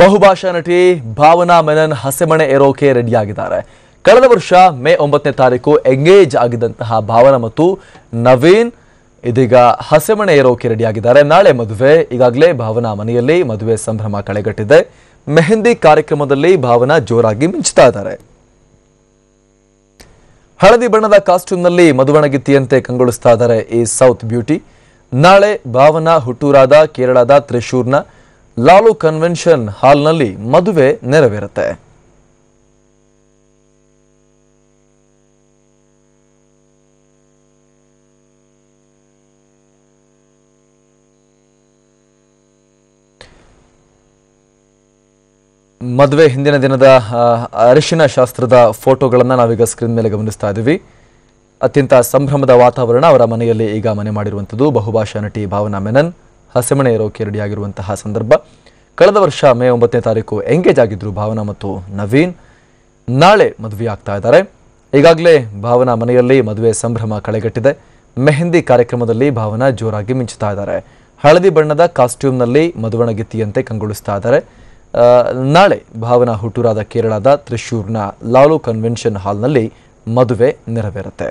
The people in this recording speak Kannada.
ಬಹುಭಾಷಾ ನಟಿ ಭಾವನಾ ಮೆನನ್ ಹಸೆಮಣೆ ಏರೋಕೆ ರೆಡಿಯಾಗಿದ್ದಾರೆ. ಕಳೆದ ವರ್ಷ ಮೇ 9ನೇ ತಾರೀಕು ಎಂಗೇಜ್ ಆಗಿದ್ದಂತಹ ಭಾವನಾ ಮತ್ತು ನವೀನ್ ಇದೀಗ ಹಸೆಮಣೆ ಏರೋಕೆ ರೆಡಿಯಾಗಿದ್ದಾರೆ. ನಾಳೆ ಮದುವೆ. ಈಗಾಗಲೇ ಭಾವನಾ ಮನೆಯಲ್ಲಿ ಮದುವೆ ಸಂಭ್ರಮ ಕಳೆಗಟ್ಟಿದೆ. ಮೆಹಂದಿ ಕಾರ್ಯಕ್ರಮದಲ್ಲಿ ಭಾವನಾ ಜೋರಾಗಿ ಮಿಂಚ್ತಾ ಇದ್ದಾರೆ. ಹಳದಿ ಬಣ್ಣದ ಕಾಸ್ಟ್ಯೂಮ್ನಲ್ಲಿ ಮದುವಣಗಿತ್ತಿಯಂತೆ ಕಂಗೊಳಿಸ್ತಾ ಇದ್ದಾರೆ ಈ ಸೌತ್ ಬ್ಯೂಟಿ. ನಾಳೆ ಭಾವನಾ ಹುಟ್ಟೂರಾದ ಕೇರಳದ ತ್ರಿಶೂರ್ನ ಲಾಲು ಕನ್ವೆನ್ಷನ್ ಹಾಲ್ನಲ್ಲಿ ಮದುವೆ ನೆರವೇರುತ್ತೆ. ಮದುವೆ ಹಿಂದಿನ ದಿನದ ಅರಿಶಿನ ಶಾಸ್ತ್ರದ ಫೋಟೋಗಳನ್ನು ನಾವೀಗ ಸ್ಕ್ರೀನ್ ಮೇಲೆ ಗಮನಿಸ್ತಾ ಇದ್ದೀವಿ. ಅತ್ಯಂತ ಸಂಭ್ರಮದ ವಾತಾವರಣ ಅವರ ಮನೆಯಲ್ಲಿ ಈಗ ಮನೆ ಮಾಡಿರುವಂಥದ್ದು. ಬಹುಭಾಷಾ ನಟಿ ಭಾವನಾ ಮೆನನ್ ಹಸೆಮಣೆ ಏರೋಕೆ ರೆಡಿಯಾಗಿರುವಂತಹ ಸಂದರ್ಭ. ಕಳೆದ ವರ್ಷ ಮೇ 9ನೇ ತಾರೀಕು ಎಂಗೇಜ್ ಆಗಿದ್ರು ಭಾವನಾ ಮತ್ತು ನವೀನ್. ನಾಳೆ ಮದುವೆ ಆಗ್ತಾ ಇದ್ದಾರೆ. ಈಗಾಗಲೇ ಭಾವನಾ ಮನೆಯಲ್ಲಿ ಮದುವೆ ಸಂಭ್ರಮ ಕಳೆಗಟ್ಟಿದೆ. ಮೆಹಂದಿ ಕಾರ್ಯಕ್ರಮದಲ್ಲಿ ಭಾವನಾ ಜೋರಾಗಿ ಮಿಂಚುತ್ತಾ ಇದ್ದಾರೆ. ಹಳದಿ ಬಣ್ಣದ ಕಾಸ್ಟ್ಯೂಮ್ನಲ್ಲಿ ಮದುವಣಗಿತ್ತಿಯಂತೆ ಕಂಗೊಳಿಸ್ತಾ ಇದ್ದಾರೆ. ನಾಳೆ ಭಾವನಾ ಹುಟ್ಟೂರಾದ ಕೇರಳದ ತ್ರಿಶೂರ್ನ ಲಾಲು ಕನ್ವೆನ್ಷನ್ ಹಾಲ್ನಲ್ಲಿ ಮದುವೆ ನೆರವೇರುತ್ತೆ.